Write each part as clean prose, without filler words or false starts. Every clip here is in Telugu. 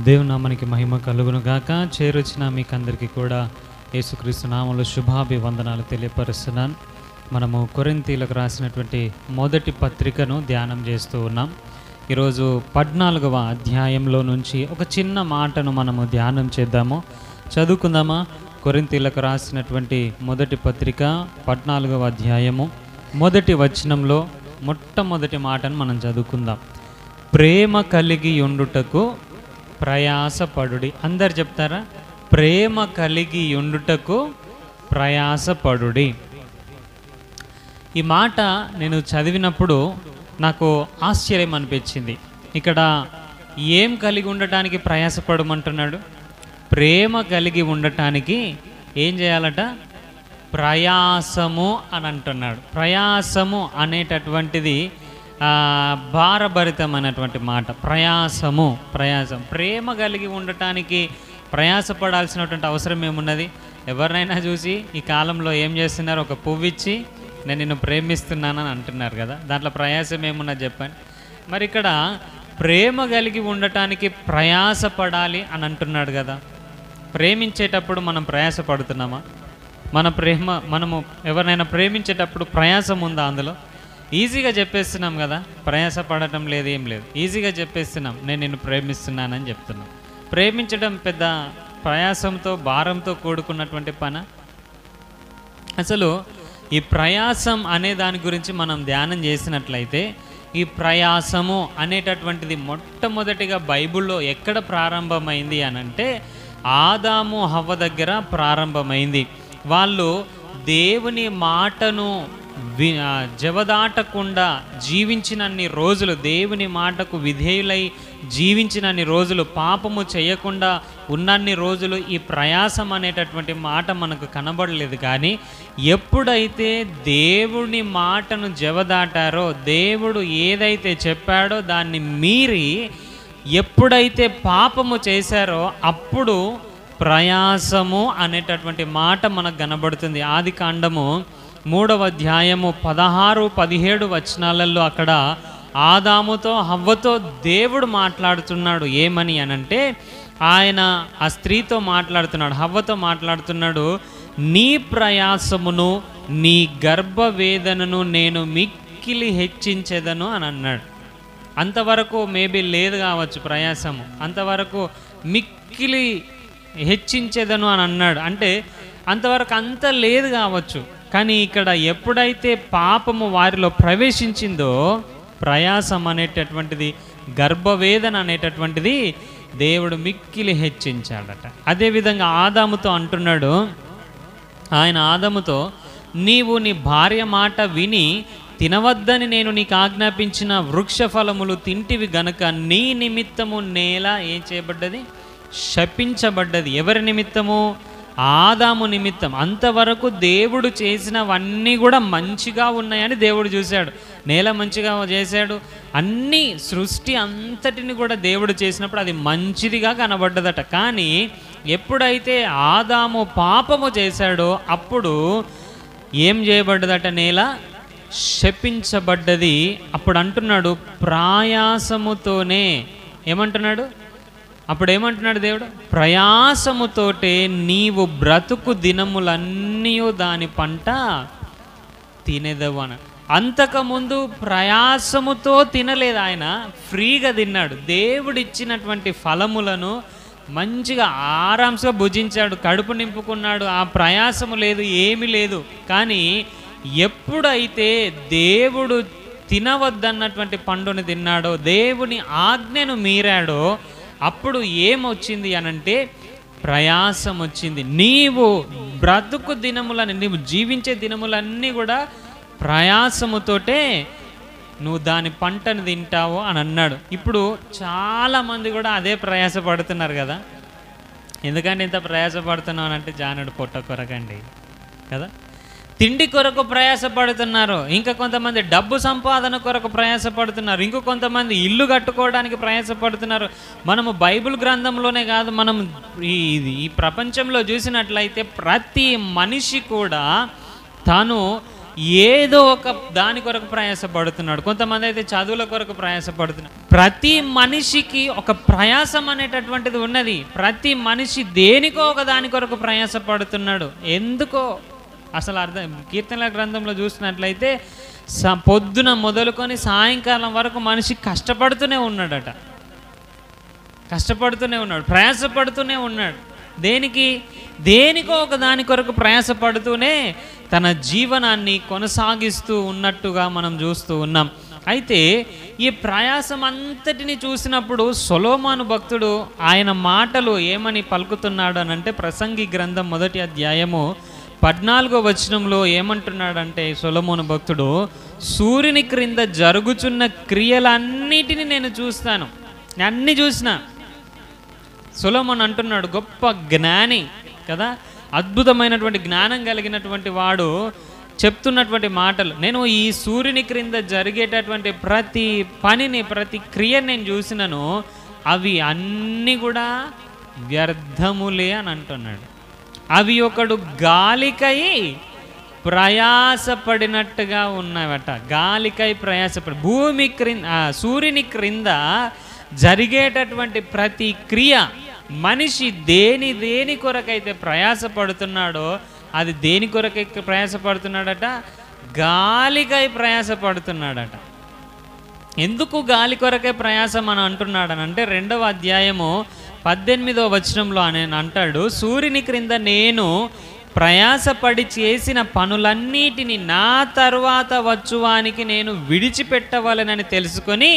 దేవుని నామానికి మహిమ కలుగును గాక. చేరొచ్చిన మీకందరికీ కూడా యేసుక్రీస్తు నామములో శుభాభివందనాలు తెలియపరుస్తున్నాను. మనము కొరింథీయులకు రాసినటువంటి మొదటి పత్రికను ధ్యానం చేస్తూ ఉన్నాం. ఈరోజు 14వ అధ్యాయంలో నుంచి ఒక చిన్న మాటను మనము ధ్యానం చేద్దాము, చదువుకుందామా? కొరింథీయులకు రాసినటువంటి మొదటి పత్రిక 14వ అధ్యాయము మొదటి వచనంలో మొట్టమొదటి మాటను మనం చదువుకుందాం. ప్రేమ కలిగి ఉండుటకు ప్రయాసపడుడి. అందరు చెప్తారా? ప్రేమ కలిగి ఉండుటకు ప్రయాసపడుడి. ఈ మాట నేను చదివినప్పుడు నాకు ఆశ్చర్యం అనిపించింది. ఇక్కడ ఏం కలిగి ఉండటానికి ప్రయాసపడమంటున్నాడు? ప్రేమ కలిగి ఉండటానికి ఏం చేయాలట? ప్రయాసము అని అంటున్నాడు. ప్రయాసము అనేటటువంటిది భారభరితమైనటువంటి మాట. ప్రయాసం. ప్రేమ కలిగి ఉండటానికి ప్రయాసపడాల్సినటువంటి అవసరం ఏమున్నది? ఎవరినైనా చూసి ఈ కాలంలో ఏం చేస్తున్నారు? ఒక పువ్వు ఇచ్చి నేను నిన్ను ప్రేమిస్తున్నానని అంటున్నారు కదా, దాంట్లో ప్రయాసం ఏమున్నది చెప్పండి. మరి ఇక్కడ ప్రేమ కలిగి ఉండటానికి ప్రయాసపడాలి అని అంటున్నాడు కదా. ప్రేమించేటప్పుడు మనం ప్రయాసపడుతున్నామా? మనము ఎవరినైనా ప్రేమించేటప్పుడు ప్రయాసం ఉందా అందులో? ఈజీగా చెప్పేస్తున్నాం కదా, ప్రయాసపడటం లేదు, ఏం లేదు, ఈజీగా చెప్పేస్తున్నాం నేను నిన్ను ప్రేమిస్తున్నానని చెప్తున్నాం. ప్రేమించడం పెద్ద ప్రయాసంతో భారంతో కూడుకున్నటువంటి పని. అసలు ఈ ప్రయాసం అనే దాని గురించి మనం ధ్యానం చేసినట్లయితే, ఈ ప్రయాసము అనేటటువంటిది మొట్టమొదటిగా బైబిల్లో ఎక్కడ ప్రారంభమైంది అని అంటే ఆదాము హవ్వ దగ్గర ప్రారంభమైంది. వాళ్ళు దేవుని మాటను జవదాటకుండా జీవించినన్ని రోజులు, దేవుని మాటకు విధేయులై జీవించినన్ని రోజులు, పాపము చేయకుండా ఉన్నన్ని రోజులు ఈ ప్రయాసం అనేటటువంటి మాట మనకు కనబడలేదు. కానీ ఎప్పుడైతే దేవుని మాటను జవదాటారో, దేవుడు ఏదైతే చెప్పాడో దాన్ని మీరి ఎప్పుడైతే పాపము చేశారో అప్పుడు ప్రయాసము అనేటటువంటి మాట మనకు కనబడుతుంది. ఆది కాండము 3వ అధ్యాయము 16-17 వచనాలలో అక్కడ ఆదాముతో హవ్వతో దేవుడు మాట్లాడుతున్నాడు. ఏమని అనంటే, ఆయన ఆ స్త్రీతో మాట్లాడుతున్నాడు, హవ్వతో మాట్లాడుతున్నాడు. నీ ప్రయాసమును నీ గర్భవేదనను నేను మిక్కిలి హెచ్చించెదను అని అన్నాడు. అంతవరకు మేబీ లేదు కావచ్చు ప్రయాసము, అంతవరకు మిక్కిలి హెచ్చించెదను అని అన్నాడు. అంటే అంతవరకు అంత లేదు కావచ్చు. కానీ ఇక్కడ ఎప్పుడైతే పాపము వారిలో ప్రవేశించిందో ప్రయాసం అనేటటువంటిది, గర్భవేదన అనేటటువంటిది దేవుడు మిక్కిలి హెచ్చించాడట. అదేవిధంగా ఆదాముతో అంటున్నాడు, ఆయన ఆదాముతో, నీవు నీ భార్య మాట విని తినవద్దని నేను నీకు ఆజ్ఞాపించిన వృక్ష ఫలములు తింటివి గనుక నీ నిమిత్తము నేల ఏం చేయబడ్డది? శపించబడ్డది. ఎవరి నిమిత్తము? ఆదాము నిమిత్తం. అంతవరకు దేవుడు చేసినవన్నీ కూడా మంచిగా ఉన్నాయని దేవుడు చూశాడు. నేల మంచిగా చేశాడు, అన్ని సృష్టి అంతటిని కూడా దేవుడు చేసినప్పుడు అది మంచిదిగా కనబడ్డదట. కానీ ఎప్పుడైతే ఆదాము పాపము చేశాడో అప్పుడు ఏం చేయబడ్డదట? నేల శపించబడ్డది. అప్పుడు అంటున్నాడు ప్రయాసముతోనే. ఏమంటున్నాడు? అప్పుడు ఏమంటున్నాడు దేవుడు? ప్రయాసముతోటే నీవు బ్రతుకు దినములన్నీ దాని పంట తినేదవు అని. అంతకుముందు ప్రయాసముతో తినలేదు, ఆయన ఫ్రీగా తిన్నాడు. దేవుడిచ్చినటువంటి ఫలములను మంచిగా ఆరాంసగా భుజించాడు, కడుపు నింపుకున్నాడు. ఆ ప్రయాసము లేదు, ఏమీ లేదు. కానీ ఎప్పుడైతే దేవుడు తినవద్దన్నటువంటి పండుని తిన్నాడో, దేవుని ఆజ్ఞను మీరాడో అప్పుడు ఏమొచ్చింది అనంటే ప్రయాసం వచ్చింది. నీవు బ్రతుకు దినములని, నీవు జీవించే దినములన్నీ కూడా ప్రయాసముతోటే నువ్వు దాని పంటను తింటావు అని అన్నాడు. ఇప్పుడు చాలామంది కూడా అదే ప్రయాసపడుతున్నారు కదా. ఎందుకంటే ఇంత ప్రయాసపడుతున్నావు అని అంటే జానుడు పొట్ట కొరకండి కదా. తిండి కొరకు ప్రయాసపడుతున్నారు, ఇంకా కొంతమంది డబ్బు సంపాదన కొరకు ప్రయాసపడుతున్నారు, ఇంకో కొంతమంది ఇల్లు కట్టుకోవడానికి ప్రయాసపడుతున్నారు. మనము బైబిల్ గ్రంథంలోనే కాదు, మనం ఈ ప్రపంచంలో చూసినట్లయితే ప్రతి మనిషి కూడా తను ఏదో ఒక దాని కొరకు ప్రయాసపడుతున్నాడు. కొంతమంది అయితే చదువుల కొరకు ప్రయాసపడుతున్నాడు. ప్రతి మనిషికి ఒక ప్రయాసం అనేటటువంటిది ఉన్నది. ప్రతి మనిషి దేనికో ఒక దాని కొరకు ప్రయాసపడుతున్నాడు. ఎందుకో అసలు అర్థం. కీర్తనల గ్రంథంలో చూసినట్లయితే పొద్దున మొదలుకొని సాయంకాలం వరకు మనిషి కష్టపడుతూనే ఉన్నాడట. కష్టపడుతూనే ఉన్నాడు, ప్రయాసపడుతూనే ఉన్నాడు. దేనికో ఒక దాని కొరకు ప్రయాసపడుతూనే తన జీవనాన్ని కొనసాగిస్తూ ఉన్నట్టుగా మనం చూస్తూ ఉన్నాం. అయితే ఈ ప్రయాసం అంతటిని చూసినప్పుడు సొలొమోను భక్తుడు ఆయన మాటలు ఏమని పలుకుతున్నాడు అనంటే, ప్రసంగి గ్రంథం 1వ అధ్యాయము 14వ వచనంలో ఏమంటున్నాడంటే సొలొమోను భక్తుడు, సూర్యుని క్రింద జరుగుచున్న క్రియలన్నిటిని నేను చూస్తాను, అన్నీ చూసిన. సొలొమోను అంటున్నాడు, గొప్ప జ్ఞాని కదా, అద్భుతమైనటువంటి జ్ఞానం కలిగినటువంటి వాడు చెప్తున్నటువంటి మాటలు. నేను ఈ సూర్యుని క్రింద జరిగేటటువంటి ప్రతి పనిని, ప్రతి క్రియని నేను చూసినను, అవి అన్నీ కూడా వ్యర్థములే అని అంటున్నాడు. అవి ఒకడు గాలికై ప్రయాసపడినట్టుగా ఉన్నాయట. గాలికై ప్రయాసపడి భూమి క్రింద, సూర్యుని క్రింద జరిగేటటువంటి ప్రతి క్రియ, మనిషి దేని కొరకైతే ప్రయాసపడుతున్నాడో అది దేని కొరకై ప్రయాసపడుతున్నాడట? గాలికై ప్రయాసపడుతున్నాడట. ఎందుకు గాలి కొరకే ప్రయాసం అని అంటున్నాడనంటే 2వ అధ్యాయము 18వ వచనంలో ఆయన అంటాడు, సూర్యుని క్రింద నేను ప్రయాసపడి చేసిన పనులన్నిటిని నా తరువాత వచ్చువానికి నేను విడిచిపెట్టవాలనని తెలుసుకొని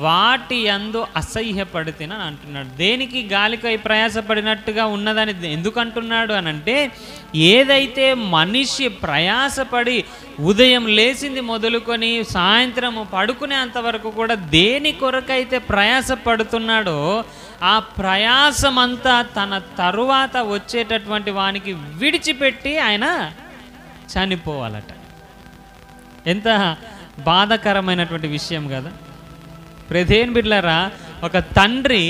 వాటి యందు అసహ్యపడితేనని అంటున్నాడు. దేనికి గాలికై ప్రయాసపడినట్టుగా ఉన్నదని ఎందుకు అంటున్నాడు అనంటే, ఏదైతే మనిషి ప్రయాసపడి ఉదయం లేచింది మొదలుకొని సాయంత్రము పడుకునే అంతవరకు కూడా దేని కొరకైతే ప్రయాసపడుతున్నాడో ఆ ప్రయాసమంతా తన తరువాత వచ్చేటటువంటి వానికి విడిచిపెట్టి ఆయన చనిపోవాలట. ఎంత బాధాకరమైనటువంటి విషయం కదా. ప్రియదేవుని బిడ్డలారా, ఒక తండ్రి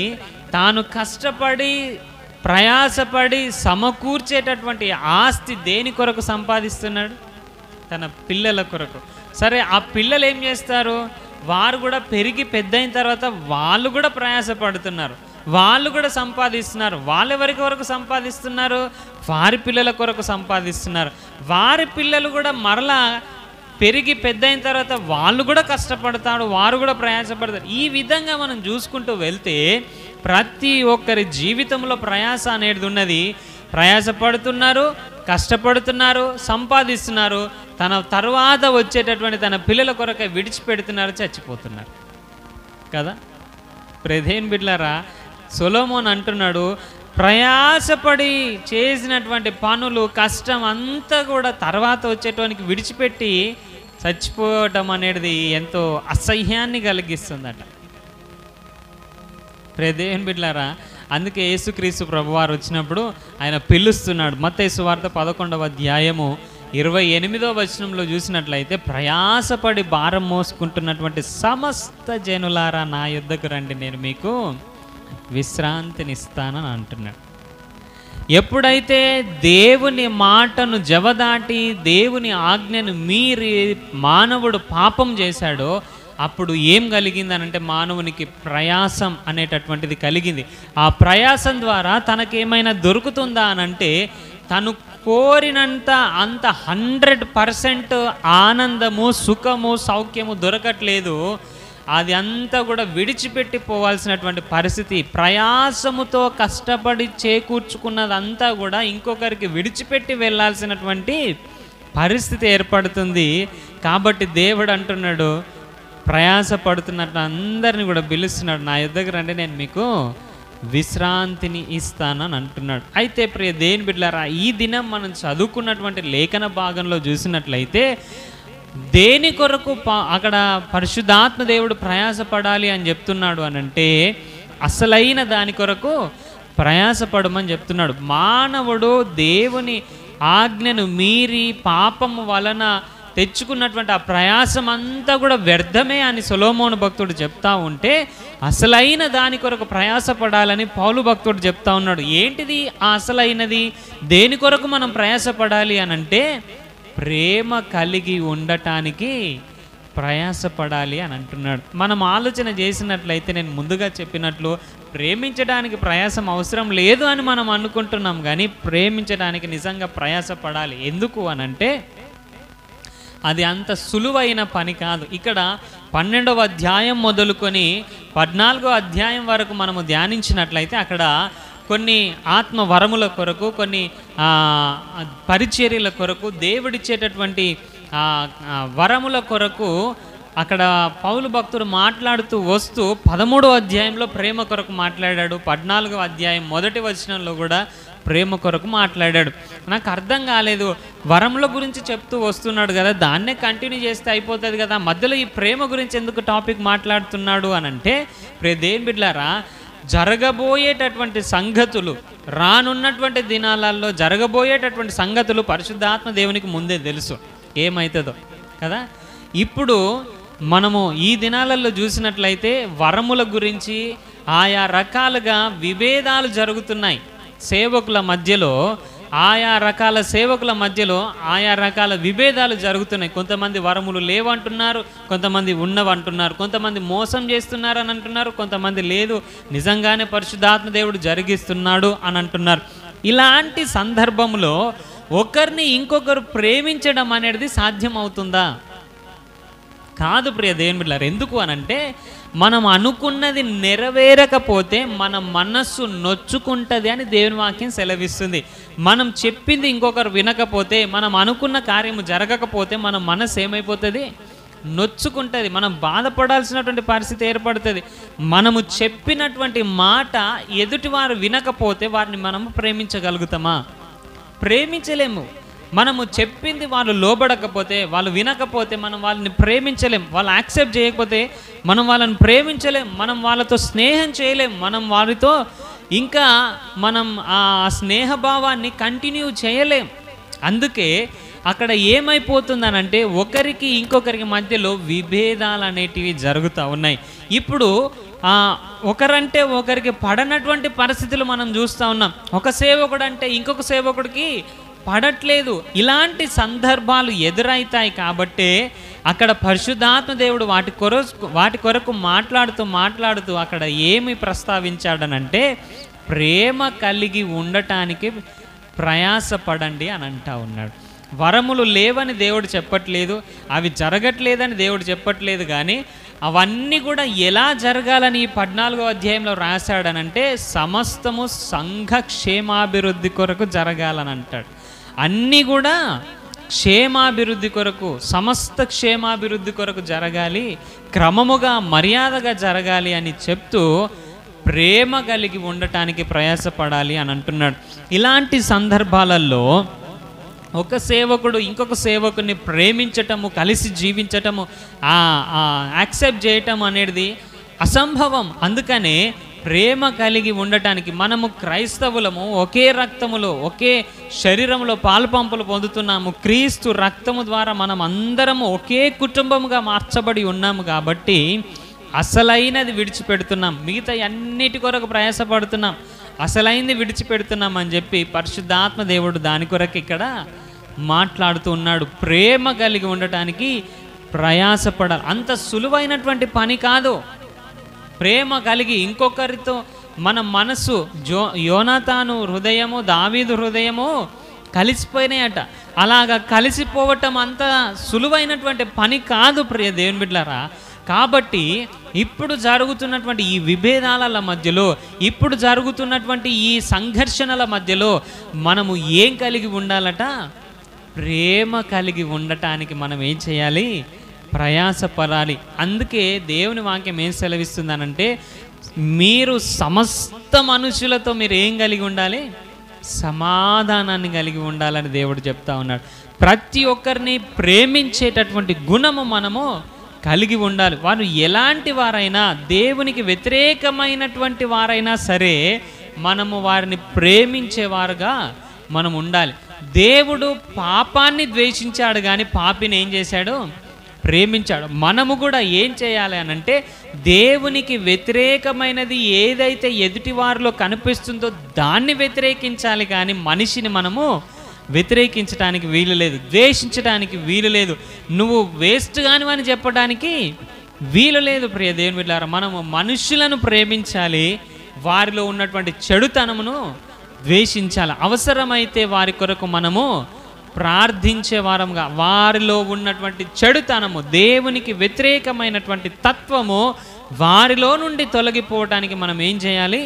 తాను కష్టపడి ప్రయాసపడి సమకూర్చేటటువంటి ఆస్తి దేని కొరకు సంపాదిస్తున్నాడు? తన పిల్లల కొరకు. సరే, ఆ పిల్లలు ఏం చేస్తారు? వారు కూడా పెరిగి పెద్ద అయిన తర్వాత వాళ్ళు కూడా ప్రయాసపడుతున్నారు, వాళ్ళు కూడా సంపాదిస్తున్నారు. వాళ్ళు ఎవరి కొరకు సంపాదిస్తున్నారు? వారి పిల్లల కొరకు సంపాదిస్తున్నారు. వారి పిల్లలు కూడా మరలా పెరిగి పెద్ద అయిన తర్వాత వాళ్ళు కూడా కష్టపడతారు, వారు కూడా ప్రయాసపడతారు. ఈ విధంగా మనం చూసుకుంటూ వెళ్తే ప్రతి ఒక్కరి జీవితంలో ప్రయాస అనేది ఉన్నది. ప్రయాసపడుతున్నారు, కష్టపడుతున్నారు, సంపాదిస్తున్నారు. తన తర్వాత వచ్చేటటువంటి తన పిల్లల కొరకై విడిచిపెడుతున్నారు, చచ్చిపోతున్నారు కదా. ప్రియదేవుని బిడ్డలారా, సొలొమోను అంటున్నాడు, ప్రయాసపడి చేసినటువంటి పనులు, కష్టం అంతా కూడా తర్వాత వచ్చేటానికి విడిచిపెట్టి చచ్చిపోవటం అనేది ఎంతో అసహ్యాన్ని కలిగిస్తుందట. ప్రియదేవుని బిడ్డలారా, అందుకే యేసుక్రీస్తు ప్రభువారు వచ్చినప్పుడు ఆయన పిలుస్తున్నాడు. మత్తయి సువార్త 11వ అధ్యాయము 28వ వచనంలో చూసినట్లయితే, ప్రయాసపడి భారం మోసుకుంటున్నటువంటి సమస్త జనులారా నా యుద్ధకు రండి, నేను మీకు విశ్రాంతినిస్తానని అంటున్నాడు. ఎప్పుడైతే దేవుని మాటను జవదాటి దేవుని ఆజ్ఞను మీరి మానవుడు పాపం చేశాడో అప్పుడు ఏం కలిగిందనంటే మానవునికి ప్రయాసం అనేటటువంటిది కలిగింది. ఆ ప్రయాసం ద్వారా తనకేమైనా దొరుకుతుందా అనంటే తను కోరినంత అంత 100% ఆనందము, సుఖము, సౌఖ్యము దొరకట్లేదు. అది అంతా కూడా విడిచిపెట్టి పోవాల్సినటువంటి పరిస్థితి. ప్రయాసముతో కష్టపడి చేకూర్చుకున్నదంతా కూడా ఇంకొకరికి విడిచిపెట్టి వెళ్ళాల్సినటువంటి పరిస్థితి ఏర్పడుతుంది. కాబట్టి దేవుడు అంటున్నాడు, ప్రయాసపడుతున్నట్టు అందరిని కూడా పిలుస్తున్నాడు, నా యుద్ధకు రండి, నేను మీకు విశ్రాంతిని ఇస్తానని అంటున్నాడు. అయితే ప్రియ దేవుని బిడ్డలారా, ఈ దినం మనం చదువుకున్నటువంటి లేఖన భాగంలో చూసినట్లయితే దేని కొరకు అక్కడ పరిశుద్ధాత్మ దేవుడు ప్రయాసపడాలి అని చెప్తున్నాడు అనంటే అసలైన దాని కొరకు ప్రయాసపడమని చెప్తున్నాడు. మానవుడు దేవుని ఆజ్ఞను మీరి పాపము వలన తెచ్చుకున్నటువంటి ఆ ప్రయాసం అంతా కూడా వ్యర్థమే అని సొలొమోను భక్తుడు చెప్తా ఉంటే అసలైన దాని కొరకు ప్రయాసపడాలని పౌలు భక్తుడు చెప్తా ఉన్నాడు. ఏంటిది ఆ అసలైనది? దేని కొరకు మనం ప్రయాసపడాలి అనంటే ప్రేమ కలిగి ఉండటానికి ప్రయాసపడాలి అని అంటున్నాడు. మనం ఆలోచన చేసినట్లయితే నేను ముందుగా చెప్పినట్లు ప్రేమించడానికి ప్రయాసం అవసరం లేదు అని మనం అనుకుంటున్నాం, కానీ ప్రేమించడానికి నిజంగా ప్రయాసపడాలి. ఎందుకు అనంటే అది అంత సులువైన పని కాదు. ఇక్కడ 12వ అధ్యాయం మొదలుకొని 14వ అధ్యాయం వరకు మనము ధ్యానించినట్లయితే అక్కడ కొన్ని ఆత్మ వరముల కొరకు, కొన్ని పరిచర్యల కొరకు, దేవుడిచ్చేటటువంటి వరముల కొరకు అక్కడ పౌలు భక్తుడు మాట్లాడుతూ వస్తూ 13వ అధ్యాయంలో ప్రేమ కొరకు మాట్లాడాడు. 14వ అధ్యాయం మొదటి వచనంలో కూడా ప్రేమ కొరకు మాట్లాడాడు. నాకు అర్థం కాలేదు, వరముల గురించి చెప్తూ వస్తున్నాడు కదా, దాన్నే కంటిన్యూ చేస్తే అయిపోతుంది కదా, మధ్యలో ఈ ప్రేమ గురించి ఎందుకు టాపిక్ మాట్లాడుతున్నాడు అని అంటే, దేవుని బిడ్డలారా, జరగబోయేటటువంటి సంగతులు, రానున్నటువంటి దినాలలో జరగబోయేటటువంటి సంగతులు పరిశుద్ధాత్మ దేవునికి ముందే తెలుసు ఏమవుతుందో కదా. ఇప్పుడు మనము ఈ దినాలలో చూసినట్లయితే వరముల గురించి ఆయా రకాలుగా విభేదాలు జరుగుతున్నాయి సేవకుల మధ్యలో. ఆయా రకాల సేవకుల మధ్యలో ఆయా రకాల విభేదాలు జరుగుతున్నాయి. కొంతమంది వరములు లేవంటున్నారు, కొంతమంది ఉన్నవంటున్నారు, కొంతమంది మోసం చేస్తున్నారు అని అంటున్నారు, కొంతమంది లేదు నిజంగానే పరిశుద్ధాత్మ దేవుడు జరిగిస్తున్నాడు అని అంటున్నారు. ఇలాంటి సందర్భంలో ఒకరిని ఇంకొకరు ప్రేమించడం అనేది సాధ్యం అవుతుందా? కాదు ప్రియ దేవుని బిడ్డలారా. ఎందుకు అనంటే మనం అనుకున్నది నెరవేరకపోతే మన మనస్సు నొచ్చుకుంటుంది అని దేవుని వాక్యం సెలవిస్తుంది. మనం చెప్పింది ఇంకొకరు వినకపోతే, మనం అనుకున్న కార్యము జరగకపోతే మన మనస్సు ఏమైపోతుంది? నొచ్చుకుంటుంది. మనం బాధపడాల్సినటువంటి పరిస్థితి ఏర్పడుతుంది. మనము చెప్పినటువంటి మాట ఎదుటివారు వినకపోతే వారిని మనము ప్రేమించగలుగుతామా? ప్రేమించలేము. మనము చెప్పింది వాళ్ళు లోబడకపోతే, వాళ్ళు వినకపోతే మనం వాళ్ళని ప్రేమించలేం. వాళ్ళు యాక్సెప్ట్ చేయకపోతే మనం వాళ్ళని ప్రేమించలేం. మనం వాళ్ళతో స్నేహం చేయలేం. మనం వారితో ఇంకా మనం ఆ స్నేహభావాన్ని కంటిన్యూ చేయలేం. అందుకే అక్కడ ఏమైపోతుందనంటే ఒకరికి ఇంకొకరికి మధ్యలో విభేదాలు అనేటివి జరుగుతూ ఉన్నాయి. ఇప్పుడు ఒకరంటే ఒకరికి పడనటువంటి పరిస్థితులు మనం చూస్తూ ఉన్నాం. ఒక సేవకుడు అంటే ఇంకొక సేవకుడికి పడట్లేదు. ఇలాంటి సందర్భాలు ఎదురవుతాయి. కాబట్టే అక్కడ పరిశుద్ధాత్మ దేవుడు వాటి కొరకు మాట్లాడుతూ అక్కడ ఏమి ప్రస్తావించాడనంటే ప్రేమ కలిగి ఉండటానికి ప్రయాసపడండి అని అంటా ఉన్నాడు. వరములు లేవని దేవుడు చెప్పట్లేదు, అవి జరగట్లేదని దేవుడు చెప్పట్లేదు, కానీ అవన్నీ కూడా ఎలా జరగాలని 14వ అధ్యాయంలో రాశాడనంటే సమస్తము సంఘ క్షేమాభివృద్ధి కొరకు జరగాలని అంటాడు. అన్నీ కూడా క్షేమాభివృద్ధి కొరకు, సమస్త క్షేమాభివృద్ధి కొరకు జరగాలి, క్రమముగా మర్యాదగా జరగాలి అని చెప్తూ ప్రేమ కలిగి ఉండటానికి ప్రయాసపడాలి అని అంటున్నాడు. ఇలాంటి సందర్భాలలో ఒక సేవకుడు ఇంకొక సేవకుని ప్రేమించటము, కలిసి జీవించటము, యాక్సెప్ట్ చేయటం అనేది అసంభవం. అందుకనే ప్రేమ కలిగి ఉండటానికి మనము క్రైస్తవులము, ఒకే రక్తములో ఒకే శరీరంలో పాలుపంపులు పొందుతున్నాము. క్రీస్తు రక్తము ద్వారా మనం అందరము ఒకే కుటుంబముగా మార్చబడి ఉన్నాము. కాబట్టి అసలైనది విడిచిపెడుతున్నాం, మిగతా అన్నిటి కొరకు ప్రయాసపడుతున్నాం, అసలైంది విడిచిపెడుతున్నాం అని చెప్పి పరిశుద్ధాత్మ దేవుడు దాని కొరకు ఇక్కడ మాట్లాడుతూ ఉన్నాడు. ప్రేమ కలిగి ఉండటానికి ప్రయాసపడాలి. అంత సులువైనటువంటి పని కాదు. ప్రేమ కలిగి ఇంకొకరితో మన మనసు యోనాతాను హృదయము, దావీదు హృదయము కలిసిపోయినాయట. అలాగా కలిసిపోవటం అంత సులువైనటువంటి పని కాదు ప్రియ దేవుని బిడ్డలారా. కాబట్టి ఇప్పుడు జరుగుతున్నటువంటి ఈ విభేదాల మధ్యలో, ఇప్పుడు జరుగుతున్నటువంటి ఈ సంఘర్షణల మధ్యలో మనము ఏం కలిగి ఉండాలట? ప్రేమ కలిగి ఉండటానికి మనం ఏం చేయాలి? ప్రయాసపడాలి. అందుకే దేవుని వాక్యం ఏం సెలవిస్తుందనంటే మీరు సమస్త మనుషులతో మీరు ఏం కలిగి ఉండాలి? సమాధానాన్ని కలిగి ఉండాలని దేవుడు చెప్తా ఉన్నాడు. ప్రతి ఒక్కరిని ప్రేమించేటటువంటి గుణము మనము కలిగి ఉండాలి. వారు ఎలాంటి వారైనా, దేవునికి వ్యతిరేకమైనటువంటి వారైనా సరే మనము వారిని ప్రేమించేవారుగా మనం ఉండాలి. దేవుడు పాపాన్ని ద్వేషించాడు, కానీ పాపిని ఏం చేశాడు? ప్రేమించాడు. మనము కూడా ఏం చేయాలి అనంటే దేవునికి వ్యతిరేకమైనది ఏదైతే ఎదుటి వారిలో కనిపిస్తుందో దాన్ని వ్యతిరేకించాలి, కానీ మనిషిని మనము వ్యతిరేకించడానికి వీలు లేదు, ద్వేషించడానికి వీలు లేదు, నువ్వు వేస్ట్ కానివని చెప్పడానికి వీలు లేదు. ప్రియ దేవుని బిడ్డలారా, మనము మనుషులను ప్రేమించాలి, వారిలో ఉన్నటువంటి చెడుతనమును ద్వేషించాలి. అవసరమైతే వారి కొరకు మనము ప్రార్థించే వారంగా, వారిలో ఉన్నటువంటి చెడుతనము, దేవునికి వ్యతిరేకమైనటువంటి తత్వము వారిలో నుండి తొలగిపోవటానికి మనం ఏం చేయాలి?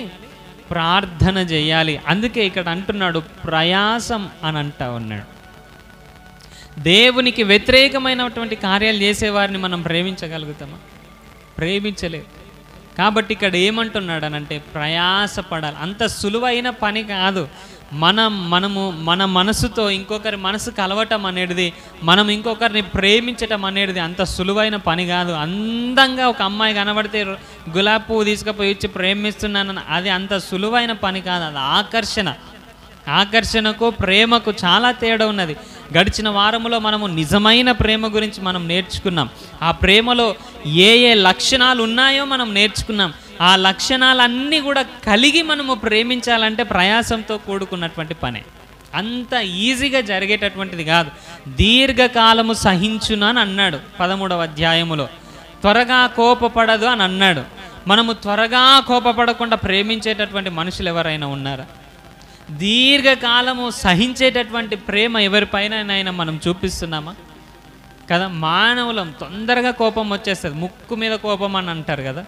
ప్రార్థన చేయాలి. అందుకే ఇక్కడ అంటున్నాడు ప్రయాసం అని అంటా ఉన్నాడు. దేవునికి వ్యతిరేకమైనటువంటి కార్యాలు చేసేవారిని మనం ప్రేమించగలుగుతామా? ప్రేమించలేదు. కాబట్టి ఇక్కడ ఏమంటున్నాడనంటే ప్రయాసపడాలి. అంత సులువైన పని కాదు. మనము మన మనసుతో ఇంకొకరి మనసు కలవటం అనేది, మనం ఇంకొకరిని ప్రేమించటం అనేది అంత సులువైన పని కాదు. అందంగా ఒక అమ్మాయి కనబడితే గులాబీ పువ్వు తీసుకుపోయి ఇచ్చి ప్రేమిస్తున్నాను, అది అంత సులువైన పని కాదు. అది ఆకర్షణకు ప్రేమకు చాలా తేడా ఉన్నది. గడిచిన వారములో మనము నిజమైన ప్రేమ గురించి మనం నేర్చుకున్నాం. ఆ ప్రేమలో ఏ లక్షణాలు ఉన్నాయో మనం నేర్చుకున్నాం. ఆ లక్షణాలన్నీ కూడా కలిగి మనము ప్రేమించాలంటే ప్రయాసంతో కూడుకున్నటువంటి పనే. అంత ఈజీగా జరిగేటటువంటిది కాదు. దీర్ఘకాలము సహించును అని అన్నాడు 13వ అధ్యాయములో. త్వరగా కోపపడదు అని అన్నాడు. మనము త్వరగా కోపపడకుండా ప్రేమించేటటువంటి మనుషులు ఎవరైనా ఉన్నారా? దీర్ఘకాలము సహించేటటువంటి ప్రేమ ఎవరిపైన మనం చూపిస్తున్నామా? కదా, మానవులం తొందరగా కోపం వచ్చేస్తుంది. ముక్కు మీద కోపం అని అంటారు కదా,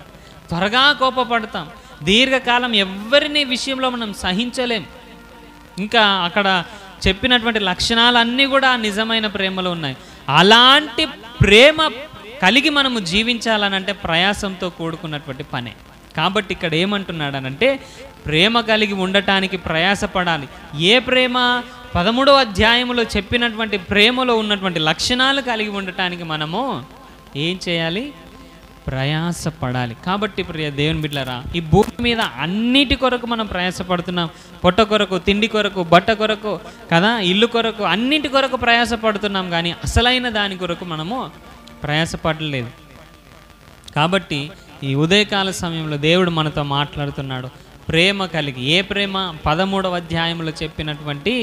త్వరగా కోపపడతాం. దీర్ఘకాలం ఎవరిని విషయంలో మనం సహించలేం. ఇంకా అక్కడ చెప్పినటువంటి లక్షణాలన్నీ కూడా నిజమైన ప్రేమలో ఉన్నాయి. అలాంటి ప్రేమ కలిగి మనము జీవించాలనంటే ప్రయాసంతో కూడుకున్నటువంటి పనే. కాబట్టి ఇక్కడ ఏమంటున్నాడనంటే ప్రేమ కలిగి ఉండటానికి ప్రయాసపడాలి. ఏ ప్రేమ? 13వ అధ్యాయంలో చెప్పినటువంటి ప్రేమలో ఉన్నటువంటి లక్షణాలు కలిగి ఉండటానికి మనము ఏం చేయాలి? ప్రయాసపడాలి. కాబట్టి ప్రియ దేవుని బిడ్డలారా, ఈ భూమి మీద అన్నిటి కొరకు మనం ప్రయాసపడుతున్నాం. పొట్ట కొరకు, తిండి కొరకు, బట్ట కొరకు కదా, ఇల్లు కొరకు, అన్నిటి కొరకు ప్రయాసపడుతున్నాం. కానీ అసలైన దాని కొరకు మనము ప్రయాసపడలేదు. కాబట్టి ఈ ఉదయకాల సమయంలో దేవుడు మనతో మాట్లాడుతున్నాడు. ప్రేమ కలిగి, ఏ ప్రేమ? 13వ అధ్యాయంలో చెప్పినటువంటి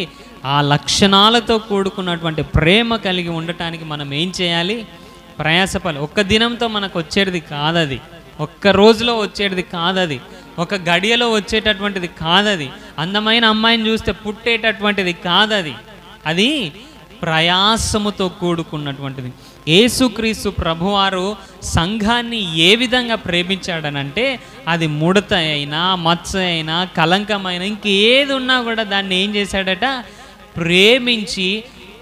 ఆ లక్షణాలతో కూడుకున్నటువంటి ప్రేమ కలిగి ఉండటానికి మనం ఏం చేయాలి? ప్రయాసపడాలి. ఒక్క దినంతో మనకు వచ్చేది కాదది, ఒక్క రోజులో వచ్చేది కాదది, ఒక గడియలో వచ్చేటటువంటిది కాదది, అందమైన అమ్మాయిని చూస్తే పుట్టేటటువంటిది కాదది. అది ప్రయాసముతో కూడుకున్నటువంటిది. యేసుక్రీస్తు ప్రభువారు సంఘాన్ని ఏ విధంగా ప్రేమించాడనంటే, అది ముడత అయినా, మచ్చ అయినా, కలంకమైన ఇంకేది ఉన్నా కూడా దాన్ని ఏం చేశాడట? ప్రేమించి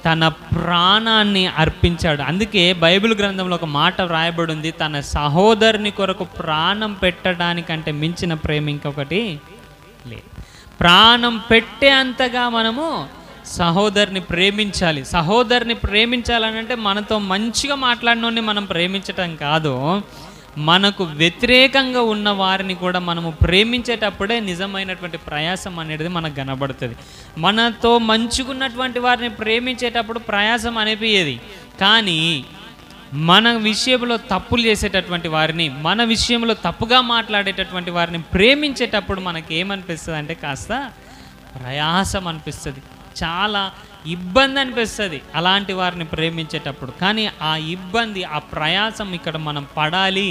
తన ప్రాణాన్ని అర్పించాడు. అందుకే బైబిల్ గ్రంథంలో ఒక మాట వ్రాయబడి ఉంది, తన సహోదరుని కొరకు ప్రాణం పెట్టడానికంటే మించిన ప్రేమ ఇంకొకటి లేదు. ప్రాణం పెట్టే అంతగా మనము సహోదరుని ప్రేమించాలి. సహోదరుని ప్రేమించాలనంటే మనతో మంచిగా మాట్లాడినోడిని మనం ప్రేమించటం కాదు, మనకు వ్యతిరేకంగా ఉన్న వారిని కూడా మనము ప్రేమించేటప్పుడే నిజమైనటువంటి ప్రయాసం అనేది మనకు కనబడుతుంది. మనతో మంచిగున్నటువంటి వారిని ప్రేమించేటప్పుడు ప్రయాసం అనిపించేది, కానీ మన విషయంలో తప్పులు చేసేటటువంటి వారిని, మన విషయంలో తప్పుగా మాట్లాడేటటువంటి వారిని ప్రేమించేటప్పుడు మనకి ఏమనిపిస్తుంది అంటే కాస్త ప్రయాసం అనిపిస్తుంది, చాలా ఇబ్బంది అనిపిస్తుంది అలాంటి వారిని ప్రేమించేటప్పుడు. కానీ ఆ ఇబ్బంది, ఆ ప్రయాసం ఇక్కడ మనం పడాలి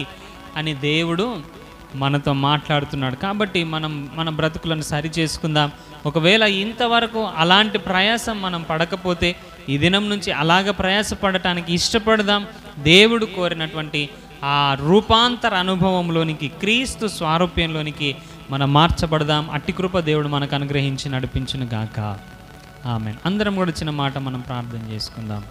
అని దేవుడు మనతో మాట్లాడుతున్నాడు. కాబట్టి మనం మన బ్రతుకులను సరి చేసుకుందాం. ఒకవేళ ఇంతవరకు అలాంటి ప్రయాసం మనం పడకపోతే ఈ దినం నుంచి అలాగ ప్రయాసపడటానికి ఇష్టపడదాం. దేవుడు కోరినటువంటి ఆ రూపాంతర అనుభవంలోనికి, క్రీస్తు స్వారూప్యంలోనికి మనం మార్చబడదాం. అట్టి కృప దేవుడు మనకు అనుగ్రహించి నడిపించును గాక. ఆమేన్. అందరం కూడా చిన్న మాట మనం ప్రార్థన చేసుకుందాం.